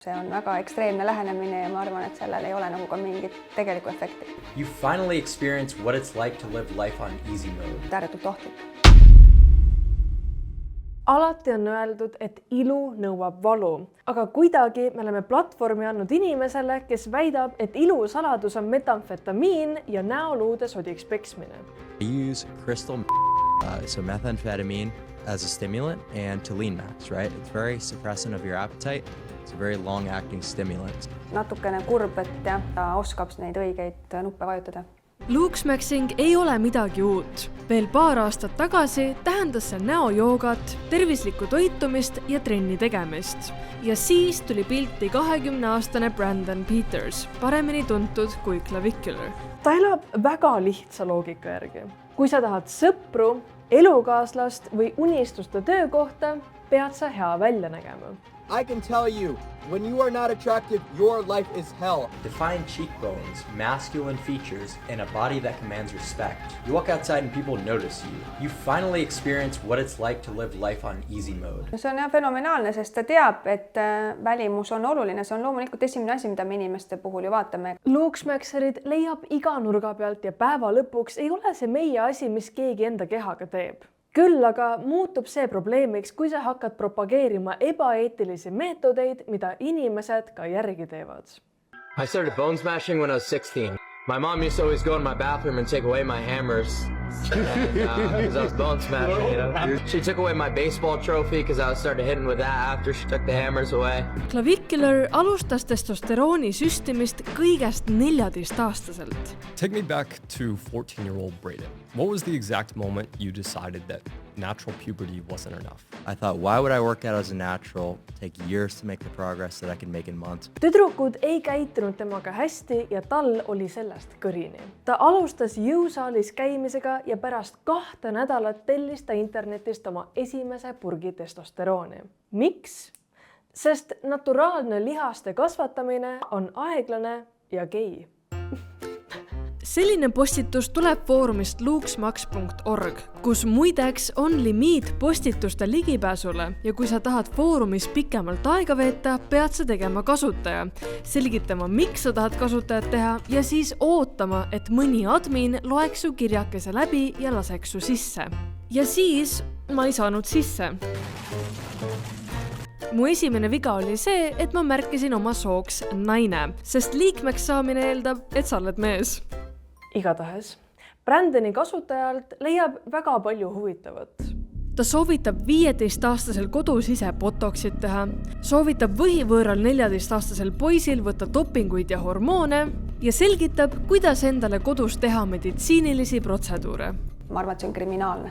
See on väga ekstreemne lähenemine ja ma arvan, et sellel ei ole nagu ka mingit tegelikku efekti. You finally experience what it's like to live life on easy mode. Ääretult ohtlik. Alati on öeldud, et ilu nõuab valu, aga kuidagi me oleme platvormi andnud inimesele, kes väidab, et ilu saladus on metamfetamiin ja näoluude sodiks peksmine. I use crystal so methamphetamine as a stimulant and to lean max, right? It's very suppressant of your appetite. It's a very long-acting stimulant. Natukene kurb, et jah, ta oskab neid õigeid nuppe vajutada. Luuksmäksing ei ole midagi uut. Veel paar aastat tagasi tähendas see näojoogat, tervislikku toitumist ja trenni tegemist. Ja siis tuli pilti 20-aastane Brandon Peters, paremini tuntud kui Clavicular. Ta elab väga lihtsa loogika järgi. Kui sa tahad sõpru, elukaaslast või unistuste töökohta, pead sa hea välja nägema. I can tell you, when you are not attractive, your life is hell. Defined cheekbones, masculine features, and a body that commands respect. You walk outside and people notice you. You finally experience what it's like to live life on easy mode. See on jah fenomenaalne, sest ta teab, et välimus on oluline. See on loomulikult esimene asi, mida me inimeste puhul ju vaatame. Luuksmäkserid leiab iga nurga pealt ja päeva lõpuks ei ole see meie asi, mis keegi enda kehaga teeb. Küll aga muutub see probleemiks, kui sa hakkad propageerima ebaeetilisi meetodeid, mida inimesed ka järgi teevad. I started bone smashing when I was 16. My mom used to always go in my bathroom and take away my hammers because I was bone smashing. You know? She took away my baseball trophy because I was starting hitting with that after she took the hammers away. Clavicular alustas testosterooni süstimist kõigest 14-aastaselt. Take me back to 14-year-old Braden. What was the exact moment you decided that natural puberty wasn't enough? I thought, why would I work out as a natural, take years to make the progress that I can make in months? Tüdrukud ei käitunud temaga hästi ja tal oli sellest kõrini. Ta alustas jõusaalis käimisega ja pärast 2 nädalat tellis ta internetist oma esimese purgi testosterooni. Miks? Sest naturaalne lihaste kasvatamine on aeglane ja gei. Selline postitus tuleb foorumist luuksmaks.org, kus muideks on limiit postituste ligipääsule ja kui sa tahad foorumis pikemalt aega veeta, pead sa tegema kasutaja, selgitama, miks sa tahad kasutajat teha ja siis ootama, et mõni admin loeks su kirjakese läbi ja laseks su sisse. Ja siis ma ei saanud sisse. Mu esimene viga oli see, et ma märkisin oma sooks naine, sest liikmeks saamine eeldab, et sa oled mees. Igatahes, Brandoni kasutajalt leiab väga palju huvitavat. Ta soovitab 15-aastasel kodus ise botoxit teha, soovitab võhivõõral 14-aastasel poisil võtta dopinguid ja hormoone ja selgitab, kuidas endale kodus teha meditsiinilisi protseduure. Ma arvan, et see on kriminaalne.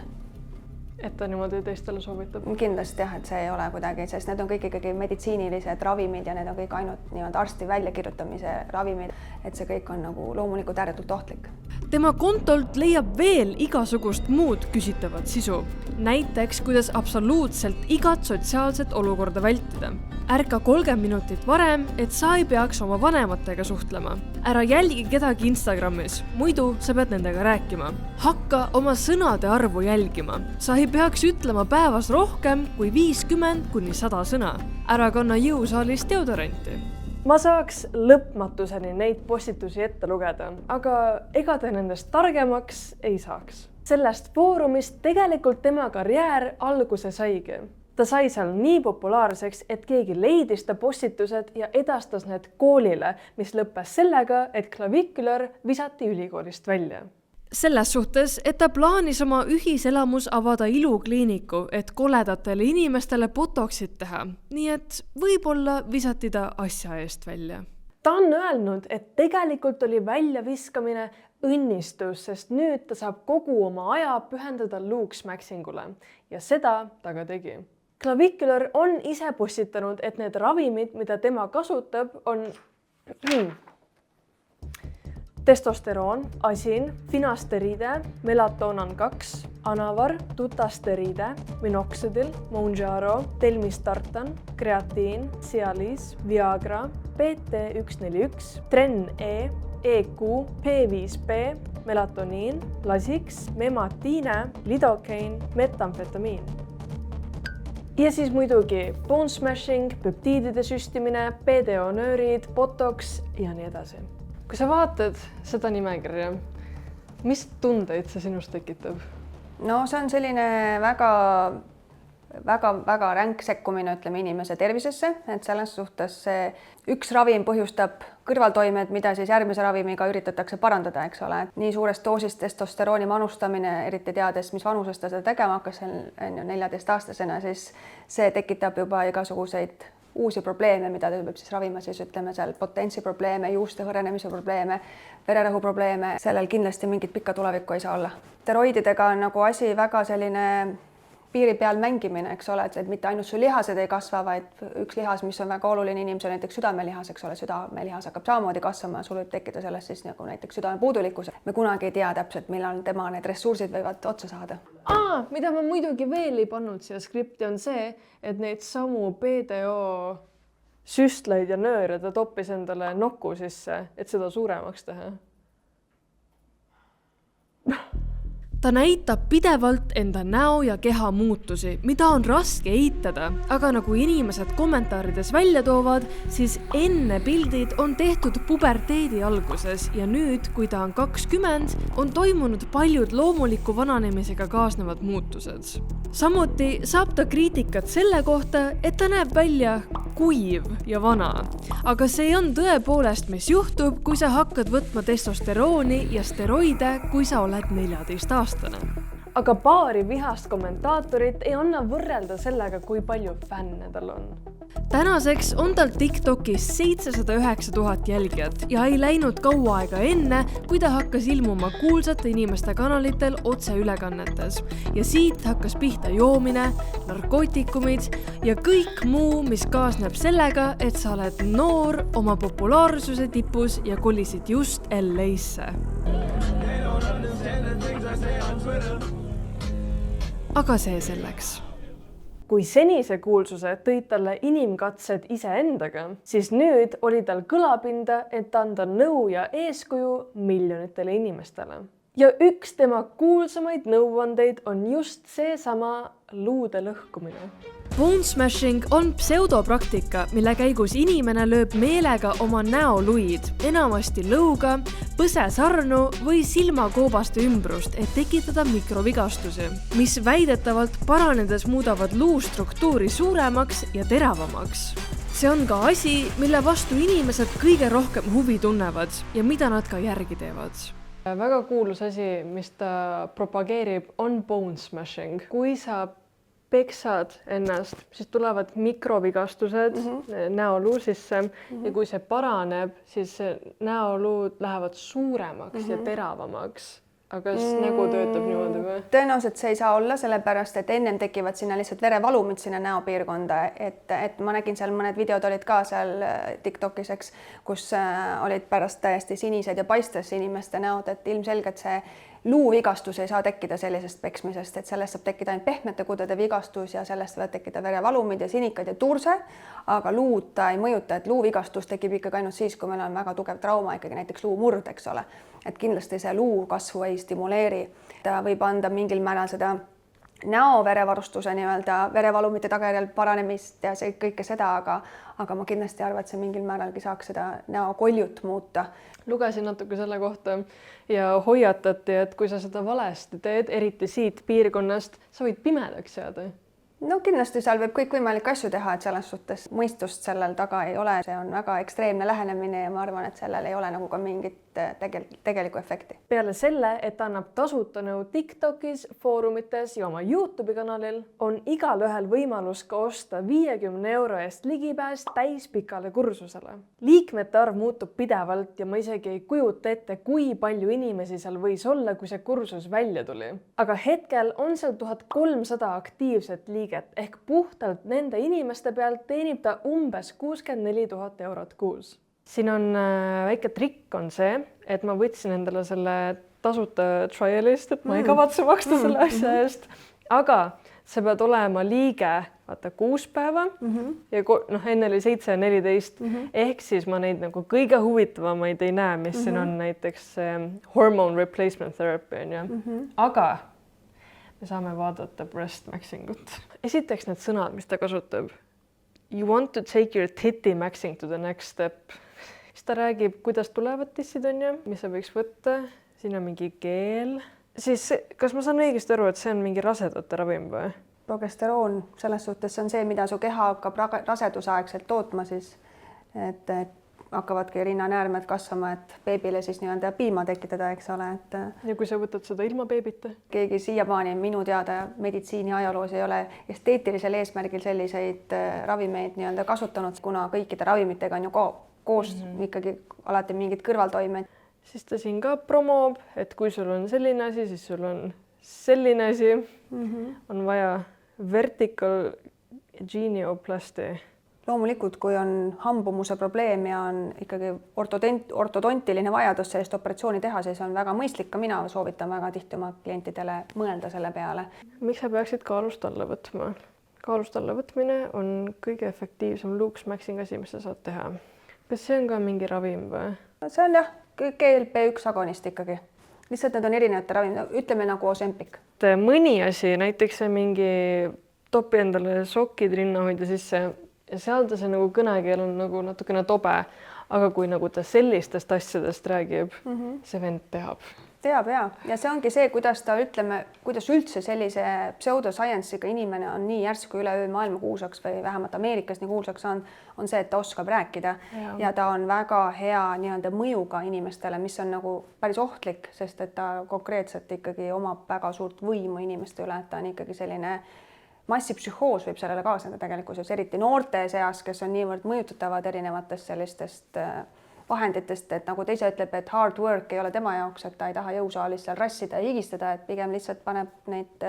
Et ta niimoodi teistele soovitab. Kindlasti jah, et see ei ole kuidagi, sest need on kõik ikkagi meditsiinilised ravimid ja need on kõik ainult arsti väljakirjutamise ravimid, et see kõik on nagu loomulikult ääretult ohtlik. Tema kontolt leiab veel igasugust muud küsitavat sisu. Näiteks, kuidas absoluutselt igat sotsiaalset olukorda vältida. Ärka 30 minutit varem, et sa ei peaks oma vanematega suhtlema. Ära jälgi kedagi Instagramis, muidu sa pead nendega rääkima. Hakka oma sõnade arvu jälgima. Sa ei peaks ütlema päevas rohkem kui 50–100 sõna. Ära kanna jõusaalis deodoranti. Ma saaks lõpmatuseni neid postitusi ette lugeda, aga ega ta nendest targemaks ei saaks. Sellest foorumist tegelikult tema karjäär alguse saigi. Ta sai seal nii populaarseks, et keegi leidis ta postitused ja edastas need koolile, mis lõppes sellega, et Clavicular visati ülikoolist välja. Selles suhtes, et ta plaanis oma ühiselamus avada ilukliiniku, et koledatele inimestele botoxit teha, nii et võib-olla visati ta asja eest välja. Ta on öelnud, et tegelikult oli väljaviskamine õnnistus, sest nüüd ta saab kogu oma aja pühendada luuksmäksingule ja seda ta ka tegi. Clavicular on ise postitanud, et need ravimid, mida tema kasutab, on testosteroon, asin, finasteriide, melatonan 2, anavar, tutasteriide, minoxidil, Mounjaro, telmistartan, kreatiin, Cialis, Viagra, PT141, Tren-E, EQ, P5P, melatoniin, Lasix, mematiine, lidocaine, metamfetamiin. ja siis muidugi bone smashing, peptiidide süstimine, BDO-nöörid, botox ja nii edasi. Kui sa vaatad seda nimekirja, mis tundeid see sinust tekitab? No see on selline väga ränk sekkumine, ütleme, inimese tervisesse, et selles suhtes see üks ravim põhjustab kõrvaltoimed, mida siis järgmise ravimiga üritatakse parandada, eks ole. Nii suurest doosist testosterooni manustamine, eriti teades, mis vanusest ta seda tegema hakkas, on ju 14-aastasena, siis see tekitab juba igasuguseid uusi probleeme, mida ta võib siis ravima, siis ütleme seal potentsi probleeme, juuste hõrenemise probleeme, vererõhu probleeme, sellel kindlasti mingit pikka tulevikku ei saa olla. Steroididega on nagu asi väga selline piiri peal mängimine, eks ole, et mitte ainult su lihased ei kasva, vaid üks lihas, mis on väga oluline inimesel, näiteks südamelihas, eks ole, südamelihas hakkab samamoodi kasvama, sul võib tekkida sellest siis nagu näiteks südame puudulikkus. Me kunagi ei tea täpselt, millal tema need ressursid võivad otsa saada. Mida ma muidugi veel ei pannud siia skripti on see, et neid samu BDO süstleid ja nööre ta toppis endale nokku sisse, et seda suuremaks teha. Ta näitab pidevalt enda näo ja keha muutusi, mida on raske eitada, aga nagu inimesed kommentaarides välja toovad, siis enne pildid on tehtud puberteedi alguses ja nüüd, kui ta on 20, on toimunud paljud loomuliku vananemisega kaasnevad muutused. Samuti saab ta kriitikat selle kohta, et ta näeb välja kuiv ja vana. Aga see on tõepoolest, mis juhtub, kui sa hakkad võtma testosterooni ja steroide, kui sa oled 14-aastane. Aga paari vihast kommentaatorit ei anna võrrelda sellega, kui palju fänne tal on. Tänaseks on tal TikTokis 709 000 jälgijat ja ei läinud kaua aega enne, kui ta hakkas ilmuma kuulsate inimeste kanalitel otseülekannetes. Ja siit hakkas pihta joomine, narkootikumid ja kõik muu, mis kaasneb sellega, et sa oled noor, oma populaarsuse tipus ja kolisid just LA-sse. Aga see selleks. Kui senise kuulsuse tõid talle inimkatsed iseendaga, siis nüüd oli tal kõlapinda, et anda nõu ja eeskuju miljonitele inimestele. Ja üks tema kuulsamaid nõuandeid on just seesama luude lõhkumine. Bone smashing on pseudopraktika, mille käigus inimene lööb meelega oma näoluid, enamasti lõuga, põsesarnu või silmakoobaste ümbrust, et tekitada mikrovigastusi, mis väidetavalt paranedes muudavad luu struktuuri suuremaks ja teravamaks. See on ka asi, mille vastu inimesed kõige rohkem huvi tunnevad ja mida nad ka järgi teevad. Väga kuulus asi, mis ta propageerib, on bone smashing. Kui sa peksad ennast, siis tulevad mikrovigastused näoluu sisse ja kui see paraneb, siis näoluud lähevad suuremaks ja teravamaks. Aga nägu töötab niimoodi või? Tõenäoliselt see ei saa olla, sellepärast, et ennem tekivad sinna lihtsalt verevalumid sinna näopiirkonda, et ma nägin seal mõned videod olid ka seal TikTokis, eks, kus olid pärast täiesti sinised ja paistes inimeste näod, et ilmselgelt see luuvigastus ei saa tekkida sellisest peksmisest, et sellest saab tekkida ainult pehmete kudede vigastus ja sellest võivad tekkida verevalumid ja sinikad ja turse, aga luud ta ei mõjuta, et luuvigastus tekib ikkagi ainult siis, kui meil on väga tugev trauma, ikkagi näiteks luumurd, eks ole. Et kindlasti see luu kasvu ei stimuleeri. Ta võib anda mingil määral seda näoverevarustuse nii-öelda verevalumite tagajärjel paranemist ja see kõike seda, aga ma kindlasti arvan, et see mingil määralgi saaks seda näokoljut muuta. Lugesin natuke selle kohta ja hoiatati, et kui sa seda valesti teed, eriti siit piirkonnast, sa võid pimedaks jääda. No kindlasti seal võib kõik võimalik asju teha, et selles suhtes mõistust sellel taga ei ole. See on väga ekstreemne lähenemine ja ma arvan, et sellel ei ole nagu ka mingit tegelikku efekti. Peale selle, et annab tasuta nõu TikTokis, foorumites ja oma YouTube'i kanalil, on igal ühel võimalus ka osta 50 € eest ligipääs täispikale kursusele. Liikmete arv muutub pidevalt ja ma isegi ei kujuta ette, kui palju inimesi seal võis olla, kui see kursus välja tuli. Aga hetkel on seal 1300 aktiivset liiget ehk puhtalt nende inimeste pealt teenib ta umbes 64 000 € kuus. Siin on väike trikk on see, et ma võtsin endale selle tasuta trialist, et ma ei kavatse maksta selle asja eest, aga sa pead olema liige 6 päeva ja enne oli 7 ja 14, ehk siis ma neid nagu kõige huvitavamaid ei näe, mis siin on näiteks hormone replacement therapy, on ju. Aga me saame vaadata breast maxing ut. Esiteks need sõnad, mis ta kasutab. You want to take your titty maxing to the next step. Siis ta räägib, kuidas tulevad tissid on ju, mis sa võiks võtta. Siin on mingi keel. Siis kas ma saan õigesti aru, et see on mingi rasedate ravim või? Progesteroon selles suhtes see on see, mida su keha hakkab rasedusaegselt tootma siis, et hakkavadki rinnanäärmed kasvama, et beebile siis nii-öelda piima tekitada, eks ole, et ja kui sa võtad seda ilma beebita? Keegi siiamaani minu teada meditsiini ajaloos ei ole esteetilisel eesmärgil selliseid ravimeid nii-öelda kasutanud, kuna kõikide ravimitega on ju koos ikkagi alati mingid kõrvaltoimed. Siis ta siin ka promob, et kui sul on selline asi, siis sul on selline asi. On vaja vertical genioplasty. Loomulikult, kui on hambumuse probleem ja on ikkagi ortodontiline vajadus sellist operatsiooni teha, siis on väga mõistlik, ka mina soovitan väga tihti oma klientidele mõelda selle peale. Miks sa peaksid kaalust alla võtma? Kaalust alla võtmine on kõige efektiivsem Lux Maxing asi, mis sa saad teha. Kas see on ka mingi ravim või? See on jah, GLP-1 agonist ikkagi. Lihtsalt need on erinevate ravimid, ütleme nagu Ozempic. Mõni asi, näiteks see mingi topi endale sokid rinnahoidja sisse ja seal ta see nagu kõnekeel on nagu natukene tobe, aga kui nagu ta sellistest asjadest räägib, see vend teab. Teab ja see ongi see, kuidas ta ütleme, kuidas üldse sellise pseudoscience'iga inimene on nii järsku üleöö maailma kuulsaks või vähemalt Ameerikas nii kuulsaks on see, et ta oskab rääkida ja ta on väga hea nii-öelda mõjuga inimestele, mis on nagu päris ohtlik, sest et ta konkreetselt ikkagi omab väga suurt võimu inimeste üle, et ta on ikkagi selline massipsühhoos võib sellele kaasneda tegelikult, eriti noorte seas, kes on niivõrd mõjutatavad erinevatest sellistest vahenditest, et nagu teise ütleb, et hard work ei ole tema jaoks, et ta ei taha jõusaalis seal rassida ja higistada, et pigem lihtsalt paneb neid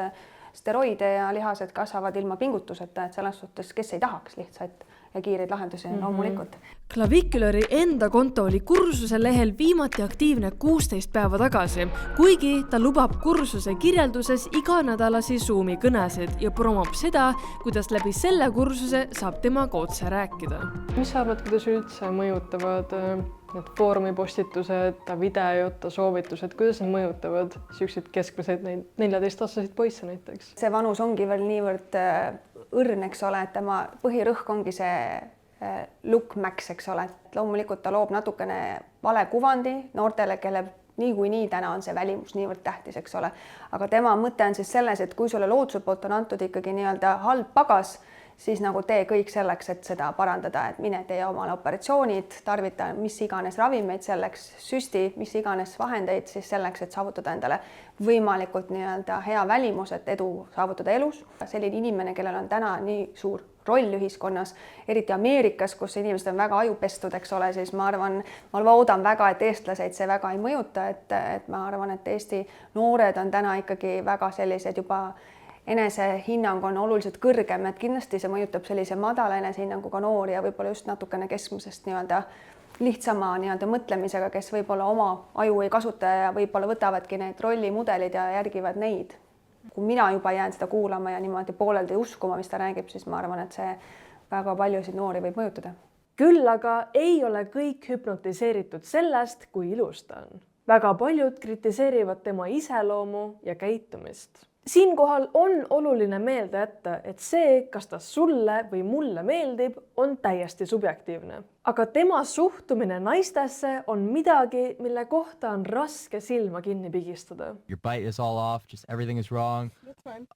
steroide ja lihased kasvavad ilma pingutuseta, et selles suhtes, kes ei tahaks lihtsalt ja kiireid lahendusi loomulikult. Claviculari enda konto oli kursuse lehel viimati aktiivne 16 päeva tagasi, kuigi ta lubab kursuse kirjelduses iganädalasi Zoomi kõnesid ja promob seda, kuidas läbi selle kursuse saab temaga otse rääkida. Mis sa arvad, kuidas üldse mõjutavad need foorumi postitused, videod, soovitused, kuidas need mõjutavad siukseid keskmiseid 14-aastaseid poisse näiteks? See vanus ongi veel niivõrd õrn, eks ole, et tema põhirõhk ongi see look max, eks ole. Loomulikult ta loob natukene vale kuvandi noortele, kelle niikuinii täna on see välimus niivõrd tähtis, eks ole. Aga tema mõte on siis selles, et kui sulle looduse poolt on antud ikkagi nii-öelda halb pagas, siis nagu tee kõik selleks, et seda parandada, et mine tee omale operatsioonid, tarvita mis iganes ravimeid selleks, süsti, mis iganes vahendeid siis selleks, et saavutada endale võimalikult nii-öelda hea välimus, et edu saavutada elus. Selline inimene, kellel on täna nii suur roll ühiskonnas, eriti Ameerikas, kus inimesed on väga ajupestud, eks ole, siis ma loodan väga, et eestlaseid see väga ei mõjuta, et ma arvan, et Eesti noored on täna ikkagi väga sellised juba enesehinnang on oluliselt kõrgem, et kindlasti see mõjutab sellise madala enesehinnanguga noori ja võib-olla just natukene keskmisest nii-öelda lihtsama nii-öelda mõtlemisega, kes võib-olla oma aju ei kasuta ja võib-olla võtavadki need rollimudelid ja järgivad neid. Kui mina juba jään seda kuulama ja niimoodi pooleldi uskuma, mis ta räägib, siis ma arvan, et see väga paljusid noori võib mõjutada. Küll aga ei ole kõik hüpnotiseeritud sellest, kui ilus ta on. Väga paljud kritiseerivad tema iseloomu ja käitumist. Siinkohal on oluline meelde jätta, et see, kas ta sulle või mulle meeldib, on täiesti subjektiivne. Aga tema suhtumine naistesse on midagi, mille kohta on raske silma kinni pigistada. Your bite is all off, just everything is wrong. That's fine.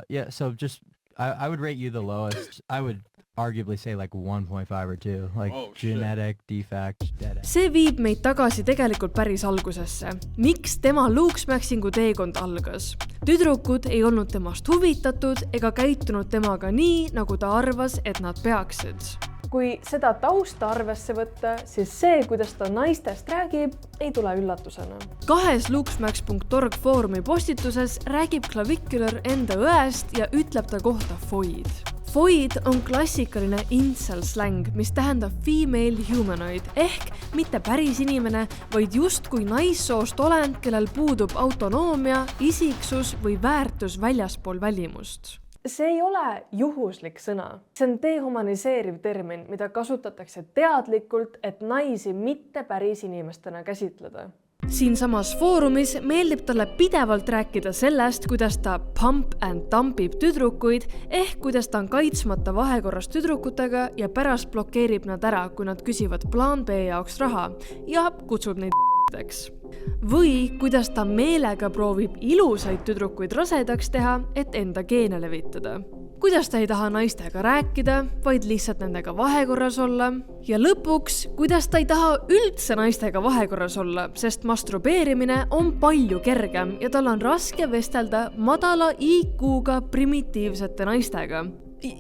Yeah, so just I would rate you the lowest. I would arguably say like 1.5 or 2, like genetic defect, dead end. See viib meid tagasi tegelikult päris algusesse. Miks tema Lux Maxingu teekond algas? Tüdrukud ei olnud temast huvitatud ega käitunud temaga nii, nagu ta arvas, et nad peaksid. Kui seda tausta arvesse võtta, siis see, kuidas ta naistest räägib, ei tule üllatusena. 2 luxmax.org foorumi postituses räägib Clavicular enda õest ja ütleb ta kohta foid. Foid on klassikaline incel slang, mis tähendab female humanoid ehk mitte päris inimene, vaid justkui naissoost olend, kellel puudub autonoomia, isiksus või väärtus väljaspool välimust. See ei ole juhuslik sõna. See on dehumaniseeriv termin, mida kasutatakse teadlikult, et naisi mitte päris inimestena käsitleda. siinsamas foorumis meeldib talle pidevalt rääkida sellest, kuidas ta pump and dumpib tüdrukuid ehk kuidas ta on kaitsmata vahekorras tüdrukutega ja pärast blokeerib nad ära, kui nad küsivad plaan B jaoks raha ja kutsub neid eks. Või kuidas ta meelega proovib ilusaid tüdrukuid rasedaks teha, et enda geene levitada. Kuidas ta ei taha naistega rääkida, vaid lihtsalt nendega vahekorras olla. Ja lõpuks, kuidas ta ei taha üldse naistega vahekorras olla, sest masturbeerimine on palju kergem ja tal on raske vestelda madala IQ-ga primitiivsete naistega.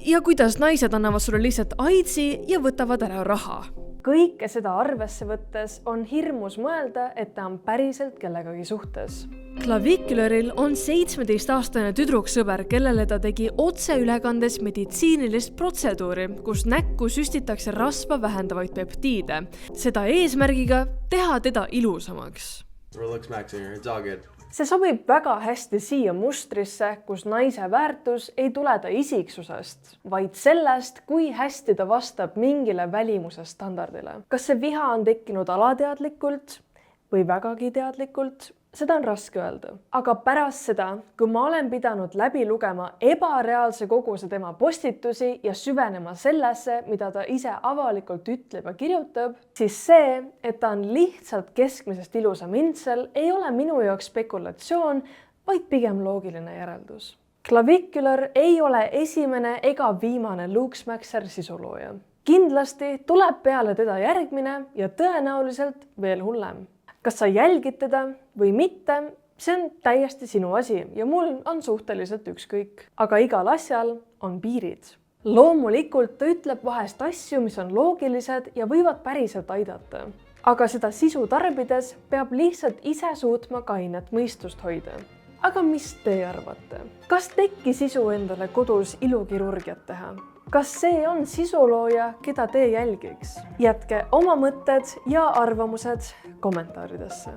Ja kuidas naised annavad sulle lihtsalt aidsi ja võtavad ära raha. Kõike seda arvesse võttes on hirmus mõelda, et ta on päriselt kellegagi suhtes. Clavicularil on 17-aastane tüdruksõber, kellele ta tegi otseülekandes meditsiinilist protseduuri, kus näkku süstitakse rasva vähendavaid peptiide. Seda eesmärgiga teha teda ilusamaks. See sobib väga hästi siia mustrisse, kus naise väärtus ei tule ta isiksusest, vaid sellest, kui hästi ta vastab mingile välimuse standardile. Kas see viha on tekkinud alateadlikult või vägagi teadlikult? Seda on raske öelda. Aga pärast seda, kui ma olen pidanud läbi lugema ebareaalse koguse tema postitusi ja süvenema sellesse, mida ta ise avalikult ütleb ja kirjutab, siis see, et ta on lihtsalt keskmisest ilusam intsel, ei ole minu jaoks spekulatsioon, vaid pigem loogiline järeldus. Clavicular ei ole esimene ega viimane Luke Smaxer sisulooja. Kindlasti tuleb peale teda järgmine ja tõenäoliselt veel hullem. Kas sa jälgid teda või mitte, see on täiesti sinu asi ja mul on suhteliselt ükskõik. Aga igal asjal on piirid. Loomulikult ta ütleb vahest asju, mis on loogilised ja võivad päriselt aidata. Aga seda sisu tarbides peab lihtsalt ise suutma kainet mõistust hoida. Aga mis te arvate? Kas tekkis sisu endale kodus ilukirurgiat teha? Kas see on sisulooja, keda te jälgiks? Jätke oma mõtted ja arvamused kommentaaridesse.